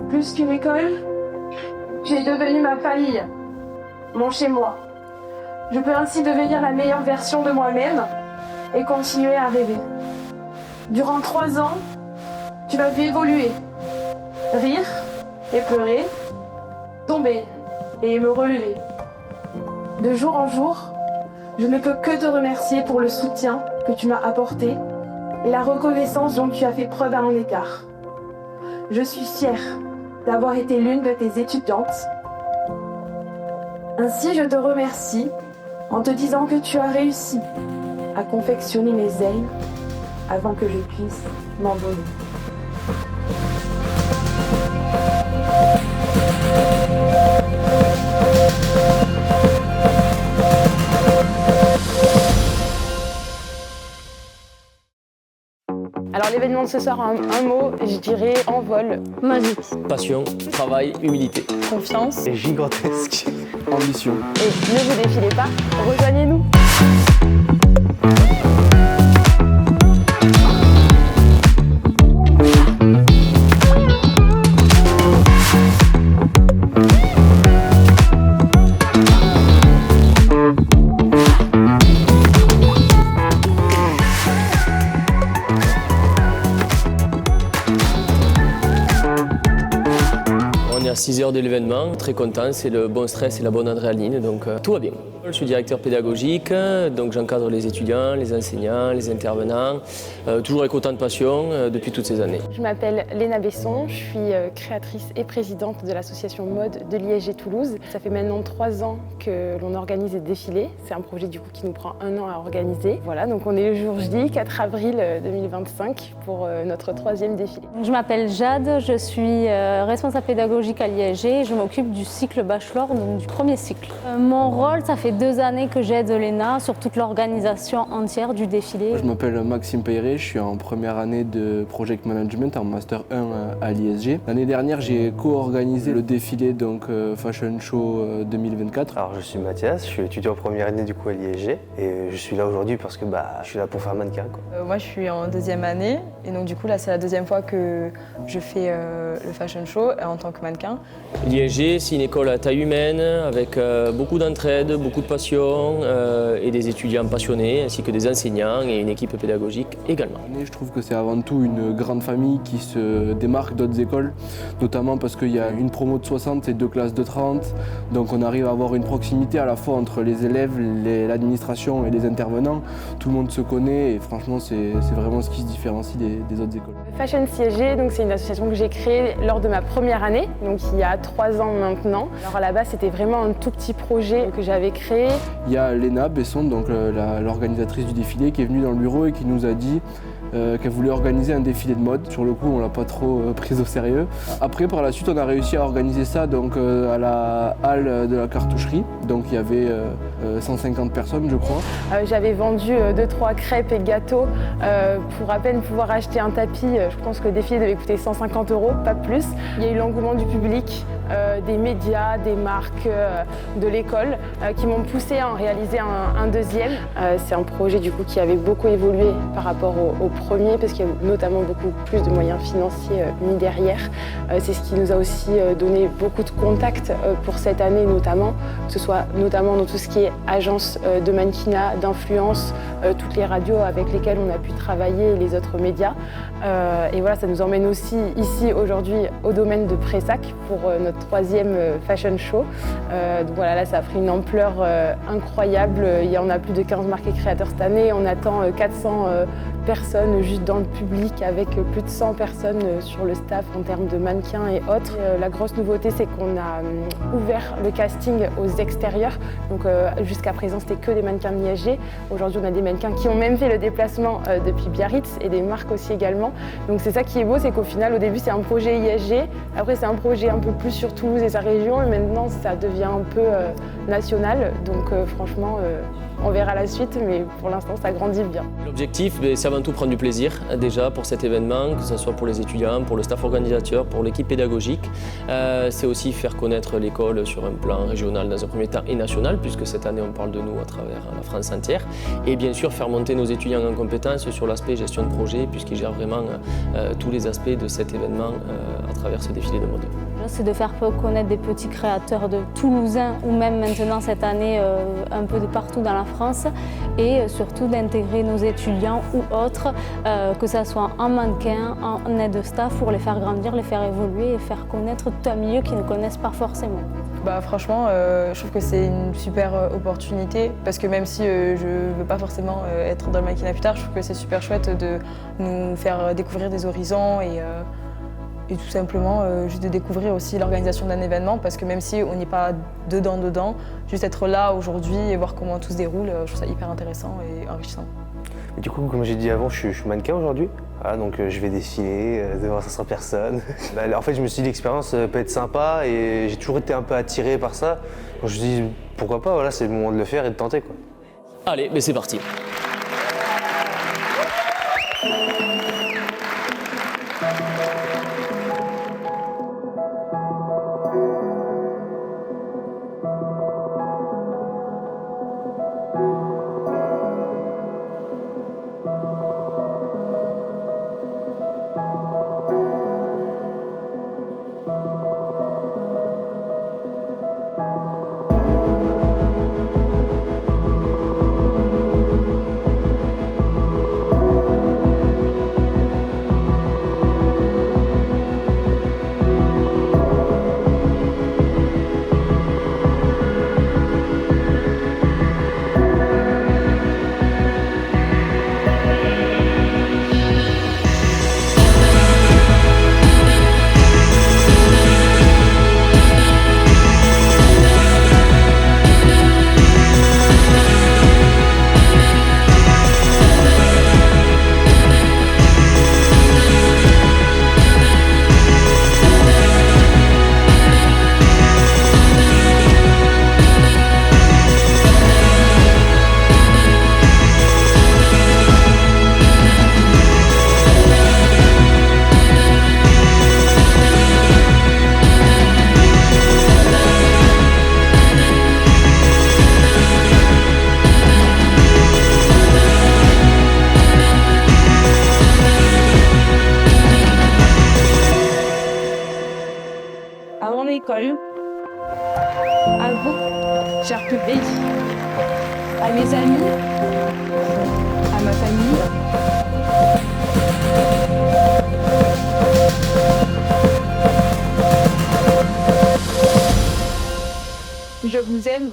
Plus qu'une école, tu es devenue ma famille, mon chez-moi. Je peux ainsi devenir la meilleure version de moi-même et continuer à rêver. Durant 3 ans, tu m'as vu évoluer, rire et pleurer, tomber et me relever. De jour en jour, je ne peux que te remercier pour le soutien que tu m'as apporté et la reconnaissance dont tu as fait preuve à mon égard. Je suis fière d'avoir été l'une de tes étudiantes. Ainsi, je te remercie en te disant que tu as réussi à confectionner mes ailes avant que je puisse m'envoler. Alors l'événement de ce soir, un mot, je dirais envol. Magique. Passion, travail, humilité. Confiance. Et gigantesque. Ambition. Et ne vous défilez pas, rejoignez-nous. On est à 6 heures de l'événement, très content, c'est le bon stress et la bonne adrénaline, donc tout va bien. Je suis directeur pédagogique, donc j'encadre les étudiants, les enseignants, les intervenants, toujours avec autant de passion depuis toutes ces années. Je m'appelle Léna Besson, je suis créatrice et présidente de l'association Mode de l'ISG Toulouse. Ça fait maintenant 3 ans que l'on organise des défilés. C'est un projet du coup qui nous prend 1 an à organiser. Voilà, donc on est le jour J, 4 avril 2025 pour notre 3e défilé. Je m'appelle Jade, je suis responsable pédagogique à l'ISG et je m'occupe du cycle bachelor, donc du premier cycle. Mon rôle, ça fait 2 années que j'aide Léna sur toute l'organisation entière du défilé. Je m'appelle Maxime Peyret, je suis en première année de Project Management en Master 1 à l'ISG. L'année dernière, j'ai co-organisé le défilé donc Fashion Show 2024. Alors je suis Mathias, je suis étudiant en première année du coup à l'ISG et je suis là aujourd'hui parce que je suis là pour faire mannequin, quoi. Moi je suis en 2e année et donc du coup là c'est la 2e fois que je fais le Fashion Show en tant que mannequin. L'ISG, c'est une école à taille humaine avec beaucoup d'entraide, beaucoup de passion et des étudiants passionnés ainsi que des enseignants et une équipe pédagogique également. Je trouve que c'est avant tout une grande famille qui se démarque d'autres écoles, notamment parce qu'il y a une promo de 60 et 2 classes de 30, donc on arrive à avoir une proximité à la fois entre les élèves, l'administration et les intervenants. Tout le monde se connaît et franchement c'est vraiment ce qui se différencie des autres écoles. Fashion CISG, donc c'est une association que j'ai créée lors de ma première année, donc il y a 3 ans maintenant. Alors à la base c'était vraiment un tout petit projet que j'avais créé. Il y a Léna Besson, donc l'organisatrice du défilé, qui est venue dans le bureau et qui nous a dit qu'elle voulait organiser un défilé de mode. Sur le coup, on l'a pas trop prise au sérieux. Après, par la suite, on a réussi à organiser ça donc, à la halle de la cartoucherie. Donc il y avait 150 personnes, je crois. J'avais vendu 2-3 crêpes et gâteaux pour à peine pouvoir acheter un tapis. Je pense que le défilé devait coûter 150 €, pas plus. Il y a eu l'engouement du public, des médias, des marques, de l'école qui m'ont poussé à en réaliser un deuxième. C'est un projet du coup qui avait beaucoup évolué par rapport au premier parce qu'il y a notamment beaucoup plus de moyens financiers mis derrière. C'est ce qui nous a aussi donné beaucoup de contacts pour cette année notamment, que ce soit notamment dans tout ce qui est agence de mannequinat, d'influence, toutes les radios avec lesquelles on a pu travailler et les autres médias. Et voilà, ça nous emmène aussi ici aujourd'hui au domaine de Pressac pour notre 3e fashion show. Donc voilà, là ça a pris une ampleur incroyable. Il y en a plus de 15 marques et créateurs cette année. On attend 400 personnes juste dans le public avec plus de 100 personnes sur le staff en termes de mannequins et autres. La grosse nouveauté, c'est qu'on a ouvert le casting aux extérieurs. Donc jusqu'à présent, c'était que des mannequins de l'ISG. Aujourd'hui, on a des mannequins qui ont même fait le déplacement depuis Biarritz et des marques aussi également. Donc c'est ça qui est beau, c'est qu'au final, au début, c'est un projet ISG. Après, c'est un projet un peu plus sur Toulouse et sa région. Et maintenant, ça devient un peu national. Donc franchement, On verra la suite, mais pour l'instant, ça grandit bien. L'objectif, c'est avant tout prendre du plaisir déjà pour cet événement, que ce soit pour les étudiants, pour le staff organisateur, pour l'équipe pédagogique. C'est aussi faire connaître l'école sur un plan régional dans un premier temps et national, puisque cette année on parle de nous à travers la France entière. Et bien sûr faire monter nos étudiants en compétences sur l'aspect gestion de projet, puisqu'ils gèrent vraiment tous les aspects de cet événement à travers ce défilé de mode. C'est de faire connaître des petits créateurs de Toulousains ou même maintenant cette année un peu de partout dans la France et surtout d'intégrer nos étudiants ou autres, que ce soit en mannequin, en aide de staff pour les faire grandir, les faire évoluer et faire connaître tout un milieu qu'ils ne connaissent pas forcément. Franchement, je trouve que c'est une super opportunité parce que même si je ne veux pas forcément être dans le mannequinat plus tard, je trouve que c'est super chouette de nous faire découvrir des horizons et tout simplement juste de découvrir aussi l'organisation d'un événement parce que même si on n'est pas dedans, juste être là aujourd'hui et voir comment tout se déroule, je trouve ça hyper intéressant et enrichissant. Et du coup, comme j'ai dit avant, je suis mannequin aujourd'hui. Voilà, donc je vais défiler, devant 500 personnes. En fait, je me suis dit l'expérience peut être sympa et j'ai toujours été un peu attiré par ça. Donc je me suis dit pourquoi pas, voilà, c'est le moment de le faire et de tenter, quoi. Allez, mais c'est parti. À mon école, à vous, cher public, à mes amis, à ma famille. Je vous aime.